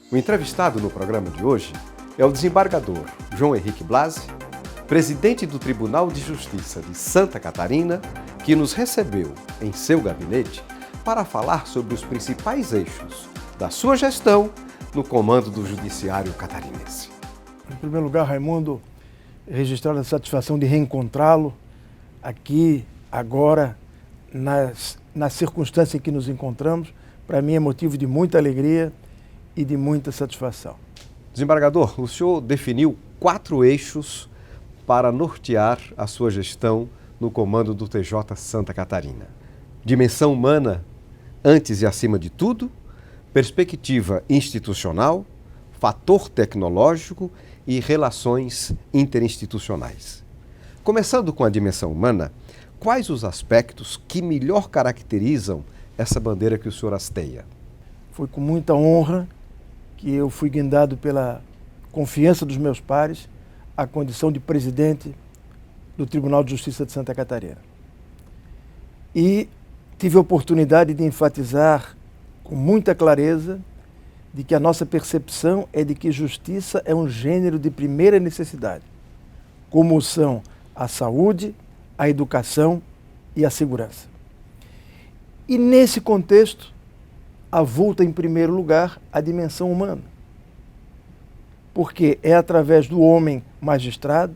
O entrevistado no programa de hoje é o desembargador João Henrique Blasi, presidente do Tribunal de Justiça de Santa Catarina, que nos recebeu em seu gabinete para falar sobre os principais eixos da sua gestão no comando do Judiciário catarinense. Em primeiro lugar, Raimundo, registrar a satisfação de reencontrá-lo aqui, agora, na circunstância em que nos encontramos. Para mim é motivo de muita alegria e de muita satisfação. Desembargador, o senhor definiu 4 eixos para nortear a sua gestão no comando do TJ Santa Catarina. Dimensão humana, antes e acima de tudo, perspectiva institucional, fator tecnológico e relações interinstitucionais. Começando com a dimensão humana, quais os aspectos que melhor caracterizam essa bandeira que o senhor hasteia? Foi com muita honra que eu fui guindado pela confiança dos meus pares à condição de presidente do Tribunal de Justiça de Santa Catarina. E tive a oportunidade de enfatizar com muita clareza de que a nossa percepção é de que justiça é um gênero de primeira necessidade, como são a saúde, a educação e a segurança. E nesse contexto, avulta em primeiro lugar a dimensão humana, porque é através do homem magistrado,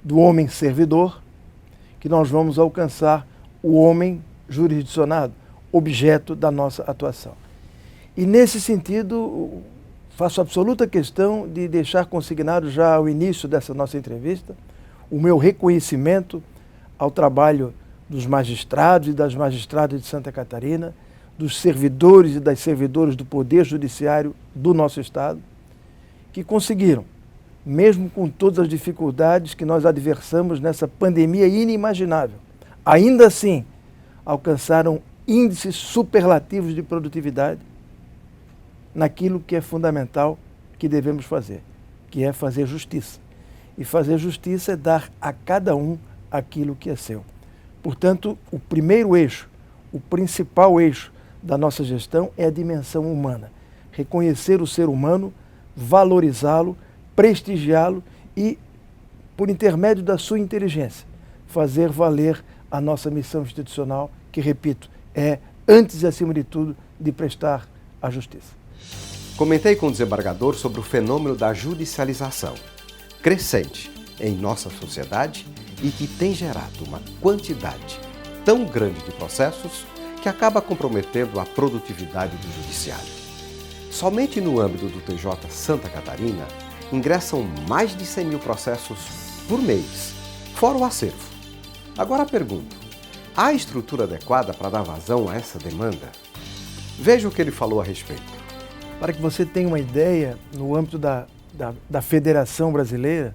do homem servidor, que nós vamos alcançar o homem jurisdicionado, objeto da nossa atuação. E nesse sentido, faço absoluta questão de deixar consignado já ao início dessa nossa entrevista o meu reconhecimento ao trabalho dos magistrados e das magistradas de Santa Catarina, dos servidores e das servidoras do Poder Judiciário do nosso Estado, que conseguiram, mesmo com todas as dificuldades que nós adversamos nessa pandemia inimaginável, ainda assim alcançaram índices superlativos de produtividade naquilo que é fundamental que devemos fazer, que é fazer justiça. E fazer justiça é dar a cada um aquilo que é seu. Portanto, o primeiro eixo, o principal eixo da nossa gestão é a dimensão humana. Reconhecer o ser humano, valorizá-lo, prestigiá-lo e, por intermédio da sua inteligência, fazer valer a nossa missão institucional, que, repito, é, antes e acima de tudo, de prestar a justiça. Comentei com o desembargador sobre o fenômeno da judicialização, crescente em nossa sociedade e que tem gerado uma quantidade tão grande de processos que acaba comprometendo a produtividade do judiciário. Somente no âmbito do TJ Santa Catarina, ingressam mais de 100 mil processos por mês, fora o acervo. Agora pergunto, há estrutura adequada para dar vazão a essa demanda? Veja o que ele falou a respeito. Para que você tenha uma ideia, no âmbito da Federação Brasileira,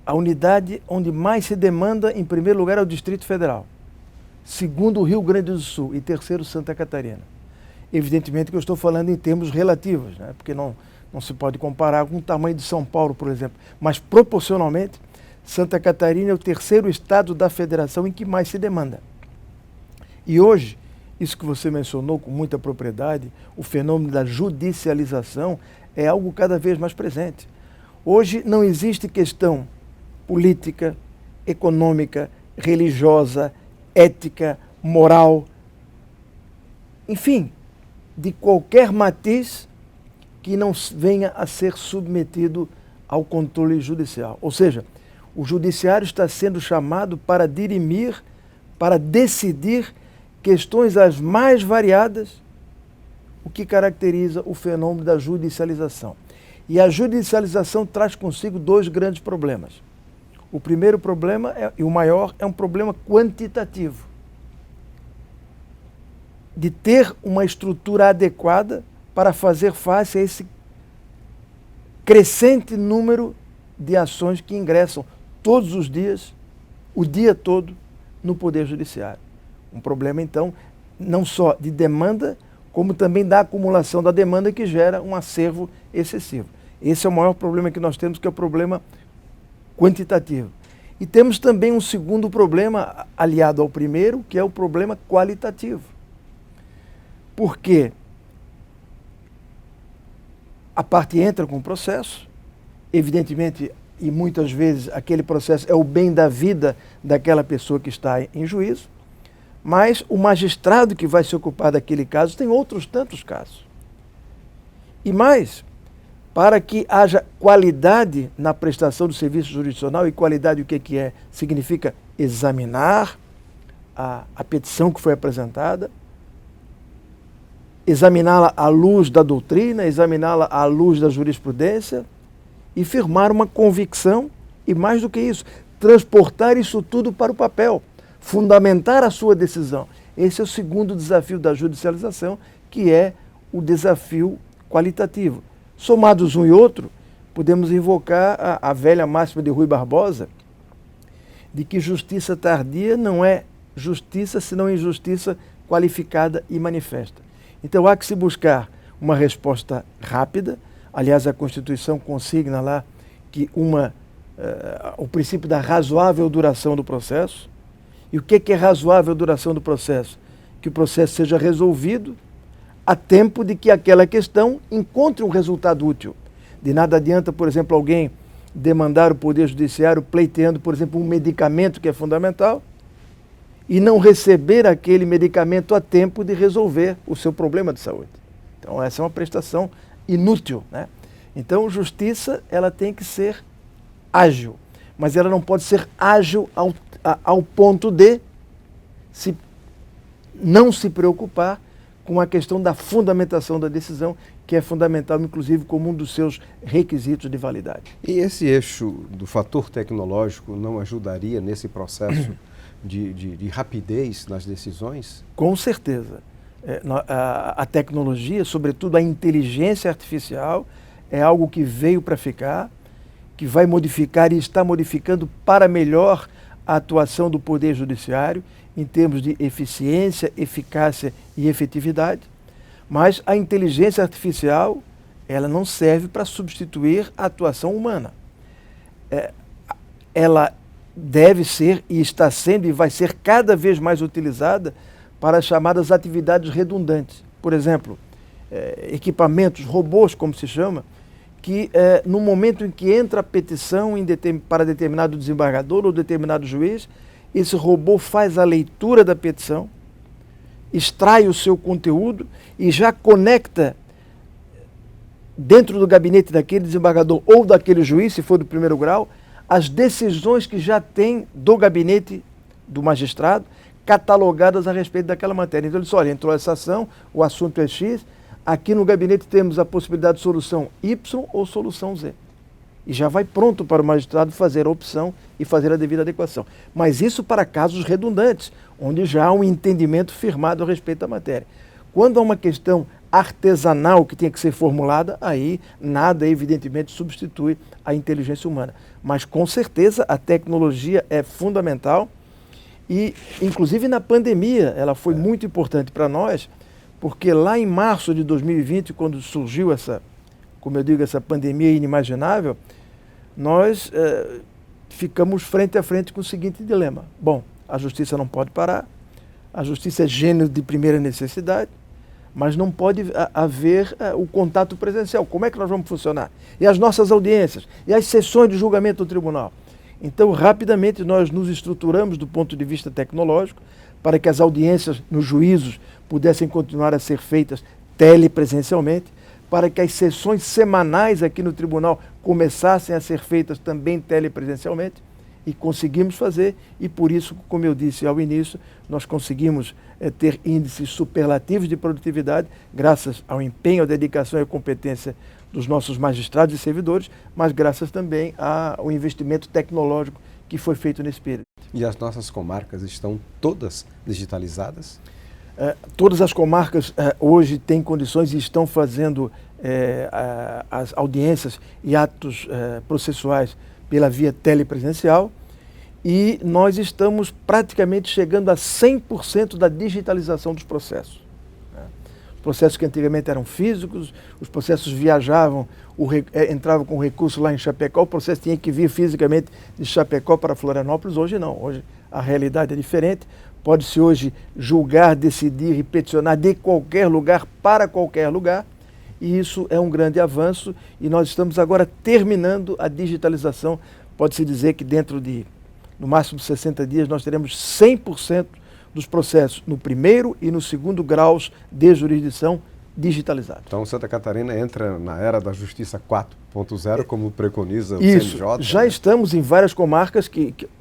a unidade onde mais se demanda, em primeiro lugar, é o Distrito Federal. Segundo, o Rio Grande do Sul e terceiro, Santa Catarina. Evidentemente que eu estou falando em termos relativos, né? Porque não se pode comparar com o tamanho de São Paulo, por exemplo. Mas, proporcionalmente, Santa Catarina é o terceiro estado da federação em que mais se demanda. E hoje, isso que você mencionou com muita propriedade, o fenômeno da judicialização, é algo cada vez mais presente. Hoje não existe questão política, econômica, religiosa, ética, moral, enfim, de qualquer matiz que não venha a ser submetido ao controle judicial. Ou seja, o judiciário está sendo chamado para dirimir, para decidir questões as mais variadas, o que caracteriza o fenômeno da judicialização. E a judicialização traz consigo 2 grandes problemas. O primeiro problema, e o maior, é um problema quantitativo. De ter uma estrutura adequada para fazer face a esse crescente número de ações que ingressam todos os dias, o dia todo, no Poder Judiciário. Um problema, então, não só de demanda, como também da acumulação da demanda que gera um acervo excessivo. Esse é o maior problema que nós temos, que é o problema quantitativo. E temos também um segundo problema aliado ao primeiro, que é o problema qualitativo. Porque a parte entra com o processo, evidentemente, e muitas vezes aquele processo é o bem da vida daquela pessoa que está em juízo, mas o magistrado que vai se ocupar daquele caso tem outros tantos casos. E mais, para que haja qualidade na prestação do serviço jurisdicional, e qualidade o que é? Significa examinar a petição que foi apresentada, examiná-la à luz da doutrina, examiná-la à luz da jurisprudência e firmar uma convicção e, mais do que isso, transportar isso tudo para o papel, fundamentar a sua decisão. Esse é o segundo desafio da judicialização, que é o desafio qualitativo. Somados um e outro, podemos invocar a velha máxima de Rui Barbosa, de que justiça tardia não é justiça, senão injustiça qualificada e manifesta. Então há que se buscar uma resposta rápida. Aliás, a Constituição consigna lá que o princípio da razoável duração do processo. E o que é razoável duração do processo? Que o processo seja resolvido a tempo de que aquela questão encontre um resultado útil. De nada adianta, por exemplo, alguém demandar o Poder Judiciário pleiteando, por exemplo, um medicamento que é fundamental e não receber aquele medicamento a tempo de resolver o seu problema de saúde. Então, essa é uma prestação inútil, né? Então, justiça, ela tem que ser ágil, mas ela não pode ser ágil ao ponto de não se preocupar com a questão da fundamentação da decisão, que é fundamental, inclusive, como um dos seus requisitos de validade. E esse eixo do fator tecnológico não ajudaria nesse processo de rapidez nas decisões? Com certeza. A tecnologia, sobretudo a inteligência artificial, é algo que veio para ficar, que vai modificar e está modificando para melhor a atuação do Poder Judiciário em termos de eficiência, eficácia e efetividade. Mas a inteligência artificial, ela não serve para substituir a atuação humana. Ela deve ser, e está sendo, e vai ser cada vez mais utilizada para as chamadas atividades redundantes. Por exemplo, equipamentos, robôs, como se chama, que no momento em que entra a petição para determinado desembargador ou determinado juiz, esse robô faz a leitura da petição, extrai o seu conteúdo e já conecta dentro do gabinete daquele desembargador ou daquele juiz, se for do primeiro grau, as decisões que já tem do gabinete do magistrado catalogadas a respeito daquela matéria. Então ele diz, olha, entrou essa ação, o assunto é X, aqui no gabinete temos a possibilidade de solução Y ou solução Z. E já vai pronto para o magistrado fazer a opção e fazer a devida adequação. Mas isso para casos redundantes, onde já há um entendimento firmado a respeito da matéria. Quando há uma questão artesanal que tem que ser formulada, aí nada, evidentemente, substitui a inteligência humana. Mas, com certeza, a tecnologia é fundamental e, inclusive, na pandemia, ela foi muito importante para nós, porque lá em março de 2020, quando surgiu essa, como eu digo, essa pandemia inimaginável, nós ficamos frente a frente com o seguinte dilema. Bom, a justiça não pode parar, a justiça é gênero de primeira necessidade, mas não pode haver o contato presencial. Como é que nós vamos funcionar? E as nossas audiências? E as sessões de julgamento do tribunal? Então, rapidamente, nós nos estruturamos do ponto de vista tecnológico para que as audiências nos juízos pudessem continuar a ser feitas telepresencialmente, para que as sessões semanais aqui no tribunal começassem a ser feitas também telepresencialmente, e conseguimos fazer, e por isso, como eu disse ao início, nós conseguimos ter índices superlativos de produtividade, graças ao empenho, à dedicação e à competência dos nossos magistrados e servidores, mas graças também ao investimento tecnológico que foi feito nesse período. E as nossas comarcas estão todas digitalizadas? Todas as comarcas hoje têm condições e estão fazendo as audiências e atos processuais pela via telepresencial, e nós estamos praticamente chegando a 100% da digitalização dos processos. Os processos que antigamente eram físicos, os processos viajavam, entravam com recurso lá em Chapecó, o processo tinha que vir fisicamente de Chapecó para Florianópolis. Hoje não, hoje a realidade é diferente. Pode-se hoje julgar, decidir e peticionar de qualquer lugar para qualquer lugar, e isso é um grande avanço, e nós estamos agora terminando a digitalização. Pode-se dizer que dentro de, no máximo 60 dias, nós teremos 100% dos processos no primeiro e no segundo graus de jurisdição digitalizados. Então, Santa Catarina entra na era da Justiça 4.0, como preconiza o Isso, CNJ. já estamos em várias comarcas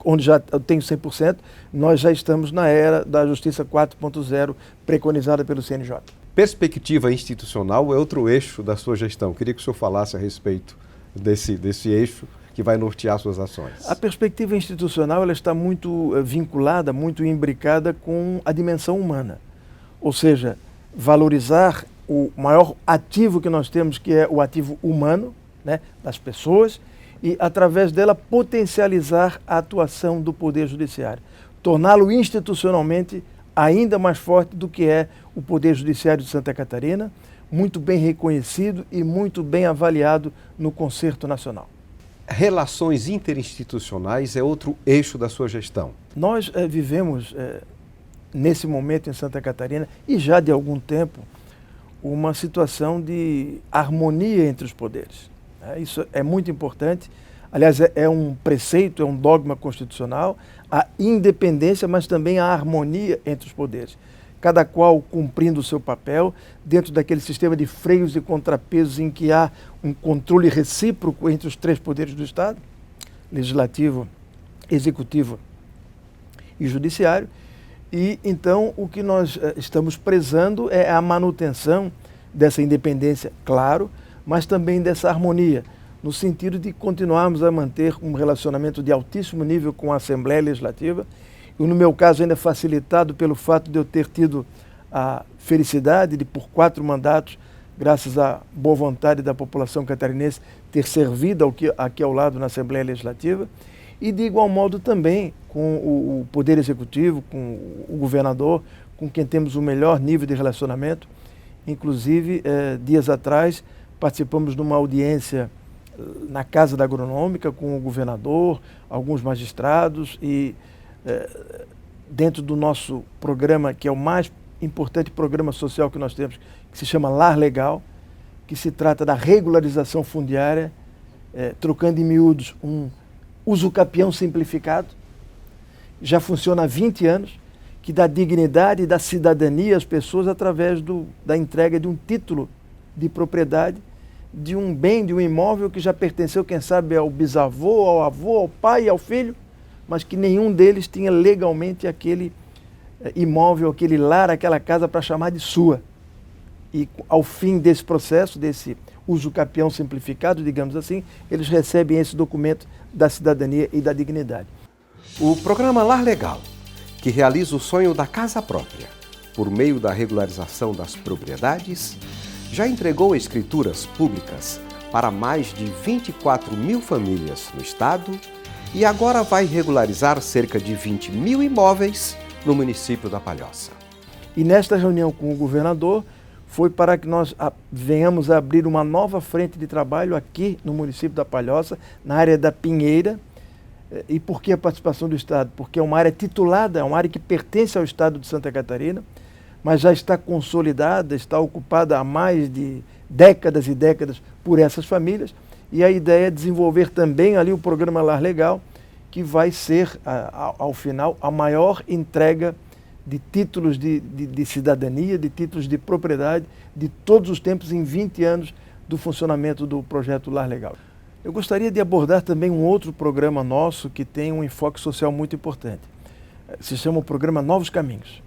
onde já eu tenho 100%, nós já estamos na era da Justiça 4.0 preconizada pelo CNJ. Perspectiva institucional é outro eixo da sua gestão. Queria que o senhor falasse a respeito desse eixo que vai nortear suas ações. A perspectiva institucional ela está muito vinculada, muito imbricada com a dimensão humana. Ou seja, valorizar o maior ativo que nós temos, que é o ativo humano, né, das pessoas, e através dela potencializar a atuação do Poder Judiciário. Torná-lo institucionalmente ainda mais forte do que é o Poder Judiciário de Santa Catarina, muito bem reconhecido e muito bem avaliado no concerto nacional. Relações interinstitucionais é outro eixo da sua gestão. Nós vivemos, nesse momento em Santa Catarina, e já de algum tempo, uma situação de harmonia entre os poderes. Isso é muito importante. Aliás, é um preceito, é um dogma constitucional, a independência, mas também a harmonia entre os poderes. Cada qual cumprindo o seu papel dentro daquele sistema de freios e contrapesos em que há um controle recíproco entre os três poderes do Estado, legislativo, executivo e judiciário. E então o que nós estamos prezando é a manutenção dessa independência, claro, mas também dessa harmonia, no sentido de continuarmos a manter um relacionamento de altíssimo nível com a Assembleia Legislativa, e no meu caso ainda facilitado pelo fato de eu ter tido a felicidade de, por 4 mandatos, graças à boa vontade da população catarinense, ter servido aqui ao lado na Assembleia Legislativa, e de igual modo também com o Poder Executivo, com o governador, com quem temos o melhor nível de relacionamento. Inclusive, dias atrás, participamos de uma audiência na Casa da Agronômica com o governador, alguns magistrados e dentro do nosso programa, que é o mais importante programa social que nós temos, que se chama Lar Legal, que se trata da regularização fundiária, trocando em miúdos um usucapião simplificado, já funciona há 20 anos, que dá dignidade e dá cidadania às pessoas através da entrega de um título de propriedade, de um bem, de um imóvel que já pertenceu, quem sabe, ao bisavô, ao avô, ao pai e ao filho, mas que nenhum deles tinha legalmente aquele imóvel, aquele lar, aquela casa para chamar de sua. E ao fim desse processo, desse usucapião simplificado, digamos assim, eles recebem esse documento da cidadania e da dignidade. O programa Lar Legal, que realiza o sonho da casa própria, por meio da regularização das propriedades, já entregou escrituras públicas para mais de 24 mil famílias no estado e agora vai regularizar cerca de 20 mil imóveis no município da Palhoça. E nesta reunião com o governador, foi para que nós venhamos a abrir uma nova frente de trabalho aqui no município da Palhoça, na área da Pinheira. E por que a participação do Estado? Porque é uma área titulada, é uma área que pertence ao Estado de Santa Catarina, mas já está consolidada, está ocupada há mais de décadas e décadas por essas famílias. E a ideia é desenvolver também ali o programa Lar Legal, que vai ser, ao final, a maior entrega de títulos de cidadania, de títulos de propriedade, de todos os tempos em 20 anos do funcionamento do projeto Lar Legal. Eu gostaria de abordar também um outro programa nosso que tem um enfoque social muito importante. Se chama o programa Novos Caminhos.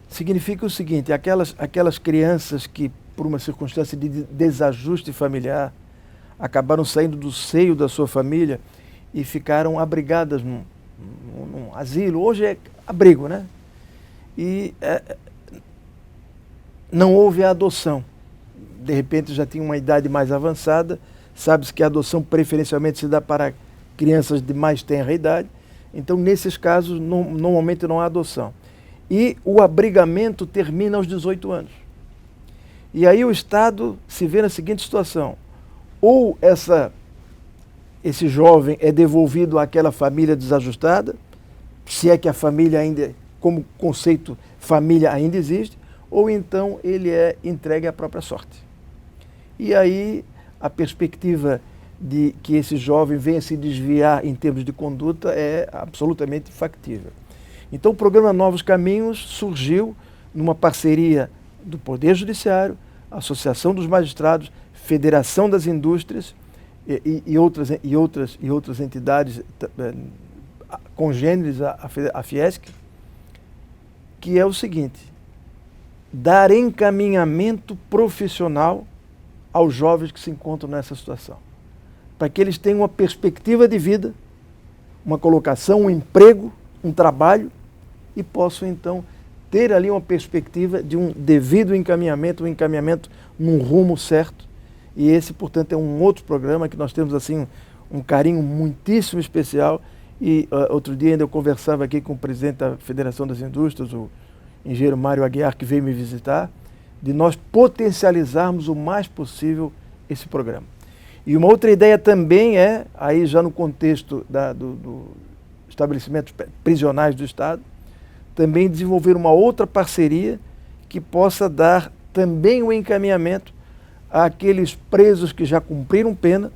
Significa o seguinte, aquelas crianças que, por uma circunstância de desajuste familiar, acabaram saindo do seio da sua família e ficaram abrigadas num asilo. Hoje é abrigo, né? E não houve a adoção. De repente já tinha uma idade mais avançada, sabe-se que a adoção preferencialmente se dá para crianças de mais tenra idade, então nesses casos normalmente não há adoção. E o abrigamento termina aos 18 anos. E aí o Estado se vê na seguinte situação, ou esse jovem é devolvido àquela família desajustada, se é que a família ainda, como conceito, família ainda existe, ou então ele é entregue à própria sorte. e aí a perspectiva de que esse jovem venha se desviar em termos de conduta é absolutamente factível. Então o programa Novos Caminhos surgiu numa parceria do Poder Judiciário, Associação dos Magistrados, Federação das Indústrias e outras entidades congêneres à Fiesc, que é o seguinte: dar encaminhamento profissional aos jovens que se encontram nessa situação, para que eles tenham uma perspectiva de vida, uma colocação, um emprego, um trabalho, e possam então ter ali uma perspectiva de um devido encaminhamento, um encaminhamento num rumo certo. E esse, portanto, é um outro programa que nós temos assim um carinho muitíssimo especial. E outro dia ainda eu conversava aqui com o presidente da Federação das Indústrias, o engenheiro Mário Aguiar, que veio me visitar, de nós potencializarmos o mais possível esse programa. E uma outra ideia também é, aí já no contexto do estabelecimentos prisionais do Estado, também desenvolver uma outra parceria que possa dar também o encaminhamento àqueles presos que já cumpriram pena,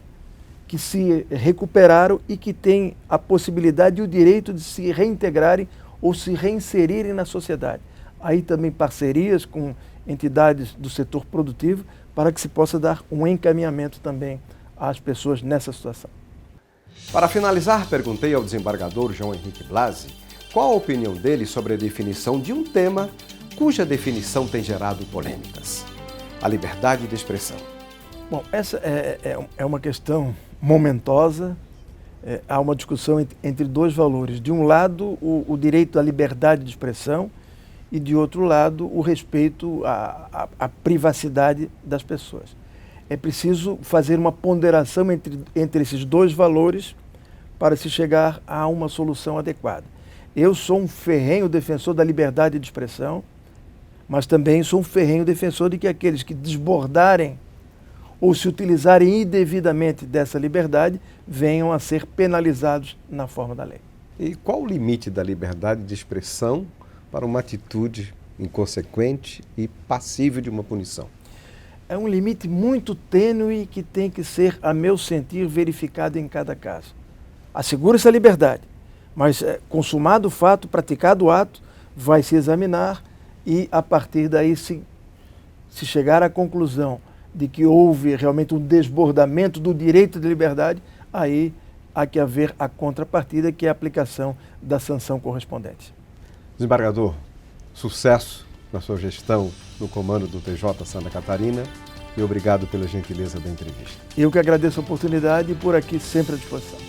que se recuperaram e que têm a possibilidade e o direito de se reintegrarem ou se reinserirem na sociedade. Aí também parcerias com entidades do setor produtivo para que se possa dar um encaminhamento também às pessoas nessa situação. Para finalizar, perguntei ao desembargador João Henrique Blasi qual a opinião dele sobre a definição de um tema cuja definição tem gerado polêmicas: a liberdade de expressão. Bom, essa é uma questão momentosa. Há uma discussão entre dois valores. De um lado, o direito à liberdade de expressão e, de outro lado, o respeito à privacidade das pessoas. É preciso fazer uma ponderação entre esses dois valores para se chegar a uma solução adequada. Eu sou um ferrenho defensor da liberdade de expressão, mas também sou um ferrenho defensor de que aqueles que desbordarem ou se utilizarem indevidamente dessa liberdade venham a ser penalizados na forma da lei. E qual o limite da liberdade de expressão para uma atitude inconsequente e passível de uma punição? É um limite muito tênue que tem que ser, a meu sentir, verificado em cada caso. Assegura-se a liberdade, mas consumado o fato, praticado o ato, vai se examinar e, a partir daí, se chegar à conclusão de que houve realmente um desbordamento do direito de liberdade, aí há que haver a contrapartida, que é a aplicação da sanção correspondente. Desembargador, sucesso na sua gestão no comando do TJ Santa Catarina e obrigado pela gentileza da entrevista. Eu que agradeço a oportunidade e por aqui sempre à disposição.